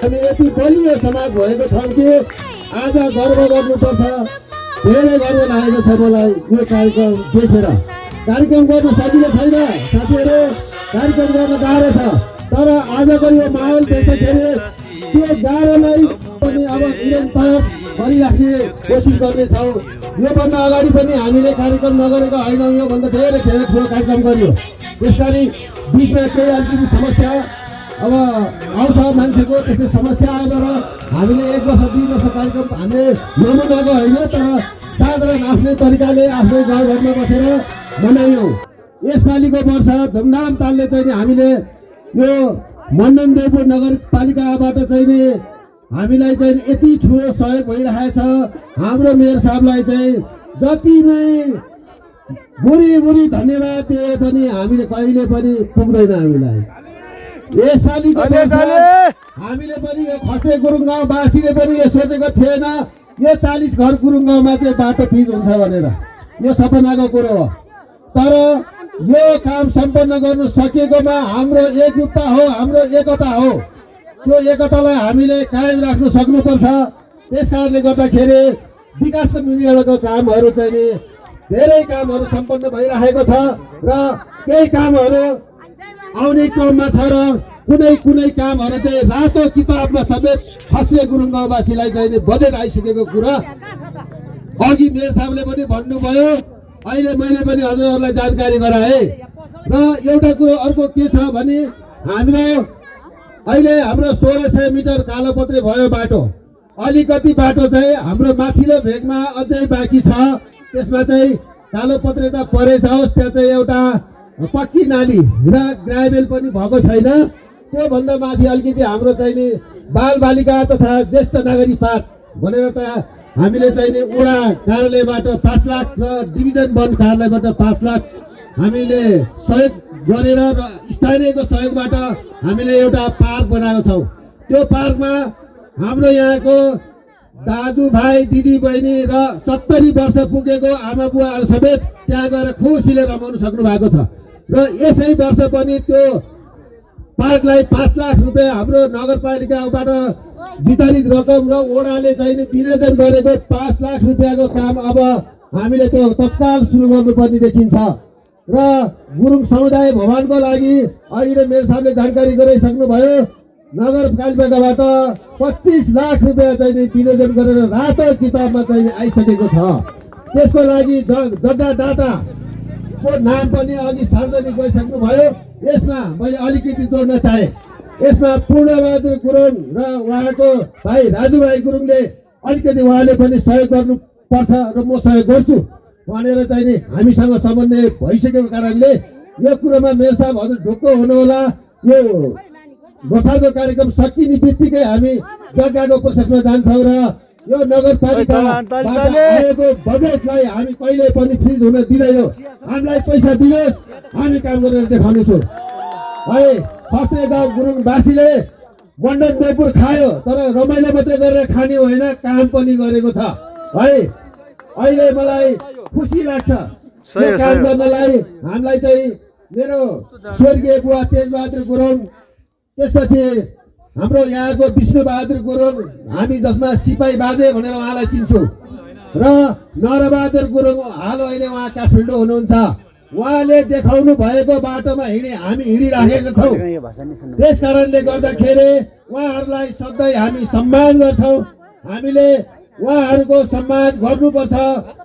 हामी यति बलियो समाज भएको छौँ कि आज गर्व गर्नुपर्छ। धेरै गर्व लागेको छ मलाई यो कार्यक्रम देखेर। कार्यक्रम गर्न सजिलो छैन साथीहरू, कार्यक्रम गर्न गाह्रो छ। तर आजको यो माहौल देख्दाखेरि त्यो गाह्रोलाई पनि अब निरन्तर गरिराख्ने कोसिस गर्नेछौँ। योभन्दा अगाडि पनि हामीले कार्यक्रम नगरेको होइनौँ, योभन्दा धेरै ठुलो कार्यक्रम गरियो। त्यस कारण बिचमा केही अलिकति समस्या अब आउँछ मान्छेको, त्यस्तै समस्या आएर हामीले 1 वर्ष 2 वर्ष कार्यक्रम हामीले नमनाएको होइन, तर साधारण आफ्नै तरिकाले आफ्नै गाउँघरमा बसेर मनायौँ। यसपालिको वर्ष धुमधाम तालले चाहिँ हामीले यो मण्डन देवपुर नगरपालिकाबाट चाहिँ नि हामीलाई चाहिँ यति ठुलो सहयोग भइरहेछ। हाम्रो मेयर साहबलाई चाहिँ जति नै मुरी धन्यवाद दिए पनि हामीले कहिले पनि पुग्दैन। हामीलाई यसपालिको हामीले पनि यो खसे गुरुङ गाउँवासीले पनि यो सोचेको थिएन यो 40 घर गुरुङ गाउँमा चाहिँ बाटो फिज हुन्छ भनेर, यो सपनाको कुरो हो। तर यो काम सम्पन्न गर्नु सकिएकोमा हाम्रो एकजुटता हो, हाम्रो एकता हो। त्यो एकतालाई हामीले कायम राख्न सक्नुपर्छ। त्यस कारणले गर्दाखेरि विकास निर्माणको कामहरू चाहिँ नि धेरै कामहरू सम्पन्न भइरहेको छ र केही कामहरू आउने क्रममा छ र कुनै कामहरू चाहिँ रातो किताबमा समेत खसे गुरुङ गाउँवासीलाई चाहिँ बजेट आइसकेको कुरा अघि मेयर साहबले पनि भन्नुभयो, अहिले मैले पनि हजुरहरूलाई जानकारी गराएँ। र एउटा कुरो अर्को के छ भने हाम्रो 1600 मिटर कालोपत्रे भयो बाटो। अलिकति बाटो चाहिँ हाम्रो माथिल्लो भेगमा अझै बाँकी छ। त्यसमा चाहिँ कालोपत्रे त परेछ, त्यहाँ चाहिँ एउटा पक्की नाली र ग्राभेल पनि भएको छैन। त्योभन्दा माथि अलिकति हाम्रो चाहिँ नि बालबालिका तथा ज्येष्ठ नागरिक पार्क भनेर त हामीले चाहिँ नि वडा कार्यालयबाट 5 लाख र डिभिजन 1 कार्यालयबाट 5 लाख हामीले सहयोग गरेर र स्थानीयको सहयोगबाट हामीले एउटा पार्क बनाएको छौँ। त्यो पार्कमा हाम्रो यहाँको दाजुभाइ दिदीबहिनी र 70 वर्ष पुगेको आमा बुवाहरू समेत त्यहाँ गएर खुसीले रमाउन सक्नु भएको छ। र यसै वर्ष पनि त्यो पार्कलाई 5 लाख रुपियाँ हाम्रो नगरपालिकाबाट वितरित रकम र वडाले चाहिँ विनियोजन गरेको 5 लाख रुपियाँको काम अब हामीले त्यो तत्काल सुरु गर्नुपर्ने देखिन्छ। र गुरुङ समुदाय भवनको लागि अहिले मेयर साहबले जानकारी गराइसक्नुभयो, नगरपालिकाबाट 25 लाख रुपियाँ चाहिँ विनियोजन गरेर रातो किताबमा चाहिँ आइसकेको छ। त्यसको लागि डाटाको नाम पनि अघि सार्वजनिक गरिसक्नु भयो। यसमा मैले अलिकति जोड्न चाहे, यसमा पूर्णबहादुर गुरुङ र उहाँको भाइ राजुभाइ गुरुङले अलिकति उहाँले पनि सहयोग गर्नुपर्छ र म सहयोग गर्छु भनेर चाहिँ नि हामीसँग समन्वय भइसकेको कारणले यो कुरोमा मेयर साहब हजुर ढुक्क हुनुहोला। यो बसालको कार्यक्रम सकिने बित्तिकै हामी जग्गाको प्रोसेसमा जान्छौँ र यो नगरपालिकाबाट आएको बजेटलाई हामी कहिले पनि फ्रिज हुन दिँदैनौँ। हामीलाई पैसा दिनुहोस्, हामी काम गरेर देखाउनेछौँ। है खसे गाउँ गुरुङवासीले मण्डन देवपुर खायो, तर रमाइलो मात्रै गरेर खाने होइन, काम पनि गरेको छ। है अहिले मलाई खुसी लाग्छ यो काम गर्नलाई। हामीलाई चाहिँ मेरो स्वर्गीय बुवा तेजबहादुर गुरुङ, त्यसपछि हाम्रो यहाँको विष्णुबहादुर गुरुङ, हामी जसमा सिपाही बाजे भनेर उहाँलाई चिन्छौँ, र नरबहादुर गुरुङ हाल अहिले उहाँ काठमाडौँ हुनुहुन्छ। उहाँले देखाउनु भएको बाटोमा हामी हिँडिराखेका छौँ। त्यस कारणले गर्दाखेरि उहाँहरूलाई सधैँ हामी सम्मान गर्छौँ। हामीले उहाँहरूको सम्मान गर्नुपर्छ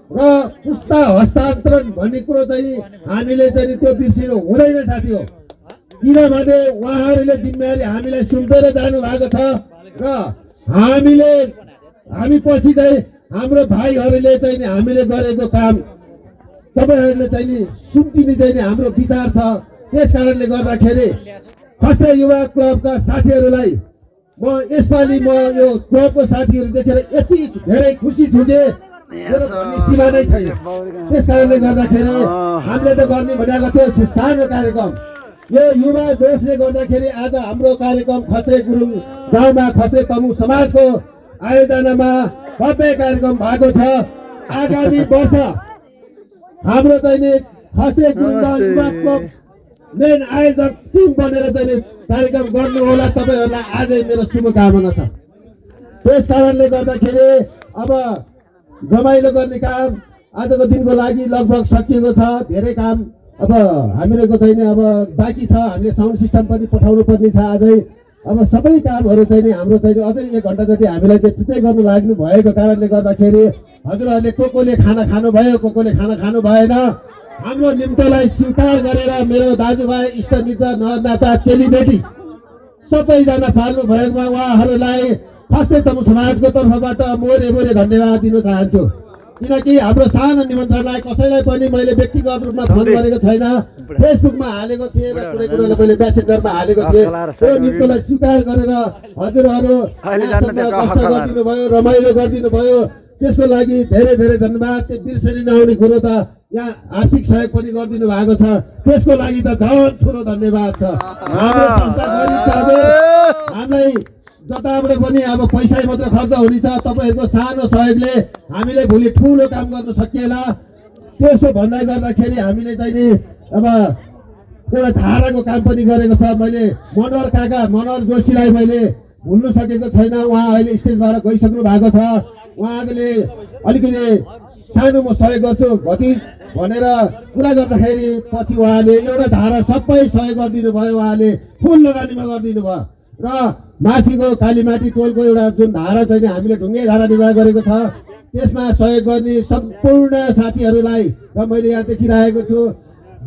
र पुस्ता हस्तान्तरण भन्ने कुरो चाहिँ हामीले चाहिँ त्यो बिर्सिनु हुँदैन साथी हो। किनभने उहाँहरूले जिम्मेवारी हामीलाई सुम्पेर जानु भएको छ र हामी पछि चाहिँ हाम्रो भाइहरूले चाहिँ हामीले गरेको काम तपाईँहरूले चाहिँ नि सुम्पिने चाहिँ हाम्रो विचार छ। त्यस कारणले गर्दाखेरि खसे युवा क्लबका साथीहरूलाई यसपालि म यो क्लबको साथीहरू देखेर यति धेरै खुसी छु कि सीमा नै छैन। त्यस कारणले गर्दाखेरि हामीले त गर्ने भनेको थियो सानो कार्यक्रम, यो युवा जोसले गर्दाखेरि आज हाम्रो कार्यक्रम खसे गुरुङ गाउँमा खसे तमु समाजको आयोजनामा भव्य कार्यक्रम भएको छ। आगामी वर्ष हाम्रो चाहिँ खसे गुरुङ युवा क्लब मेन आयोजक टिम बनेर चाहिँ कार्यक्रम गर्नु होला। तपाईँहरूलाई आजै मेरो शुभकामना छ। त्यस कारणले गर्दाखेरि अब रमाइलो गर्ने काम आजको दिनको लागि लगभग सकिएको छ। धेरै काम अब हामीहरूको चाहिँ नि अब बाँकी छ। हामीले साउन्ड सिस्टम पनि पठाउनु पर्ने छ आजै। अब सबै कामहरू चाहिँ नि हाम्रो चाहिँ अझै 1 घन्टा जति हामीलाई चाहिँ प्रिपेयर गर्नु लाग्नु भएको कारणले गर्दाखेरि हजुरहरूले कोले खाना खानुभयो, कोले खाना खानु भएन। हाम्रो निम्तोलाई स्वीकार गरेर मेरो दाजुभाइ, इष्टमित्र, नरनाता, चेलीबेटी सबैजना पाल्नु भएकोमा उहाँहरूलाई फर्स्टै तमु समाजको तर्फबाट मोरे मोरे धन्यवाद दिन चाहन्छु। किनकि हाम्रो सानो निमन्त्रणलाई कसैलाई पनि मैले व्यक्तिगत रूपमा फोन गरेको छैन। फेसबुकमा हालेको थिएँ र कुनै कुरालाई मैले मेसेन्जरमा हालेको थिएँ। त्यो निम्तोलाई स्वीकार गरेर हजुरहरू कष्ट गरिदिनु भयो, रमाइलो गरिदिनु भयो, त्यसको लागि धेरै धेरै धन्यवाद। त्यो बिर्सनी नआउने कुरो त यहाँ आर्थिक सहयोग पनि गरिदिनु भएको छ, त्यसको लागि त झन् ठुलो धन्यवाद छ। हाम्रो संस्था गरिब छ हजुर। हामीलाई जताबाट पनि अब पैसै मात्र खर्च हुनेछ। तपाईँहरूको सानो सहयोगले हामीले भोलि ठुलो काम गर्न सकिएला। त्यसो भन्दै गर्दाखेरि हामीले चाहिँ नि अब एउटा धाराको काम पनि गरेको छ। मैले मनोहर जोशीलाई मैले भुल्न सकेको छैन। उहाँ अहिले स्टेजबाट गइसक्नु भएको छ। उहाँले अलिकति सानो म सहयोग गर्छु भतिज भनेर कुरा गर्दाखेरि पछि उहाँले एउटा धारा सबै सहयोग गरिदिनु भयो। उहाँले फुल लगानीमा गरिदिनु भयो र माथिको कालीमाटी टोलको एउटा जुन धारा चाहिँ हामीले ढुङ्गे धारा निर्माण गरेको छ त्यसमा सहयोग गर्ने सम्पूर्ण साथीहरूलाई र मैले यहाँ देखिरहेको छु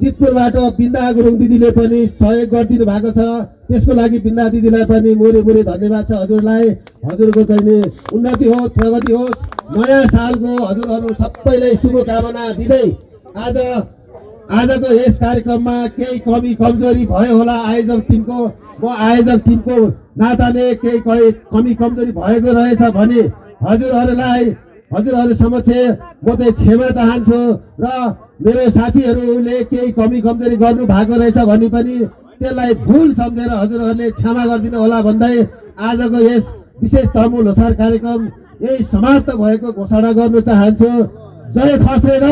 जितपुरबाट बिन्दा गुरुङ दिदीले पनि सहयोग गरिदिनु भएको छ। त्यसको लागि बिन्दा दिदीलाई पनि मोरे मोरे धन्यवाद छ हजुरलाई। हजुरको चाहिँ उन्नति होस्, प्रगति होस्। नयाँ सालको हजुरहरू सबैलाई शुभकामना दिँदै आजको यस कार्यक्रममा केही कमी कमजोरी भयो होला आयोजक टिमको। म आयोजक टिमको नाताले केही कमी कमजोरी भएको रहेछ भने हजुरहरू समक्ष म चाहिँ क्षमा चाहन्छु र मेरो साथीहरूले केही कमी कमजोरी गर्नु भएको रहेछ भने पनि त्यसलाई भुल सम्झेर हजुरहरूले क्षमा गरिदिनु होला भन्दै आजको यस विशेष तमु लोसार कार्यक्रम यही समाप्त भएको घोषणा गर्न चाहन्छु। जय खसेर।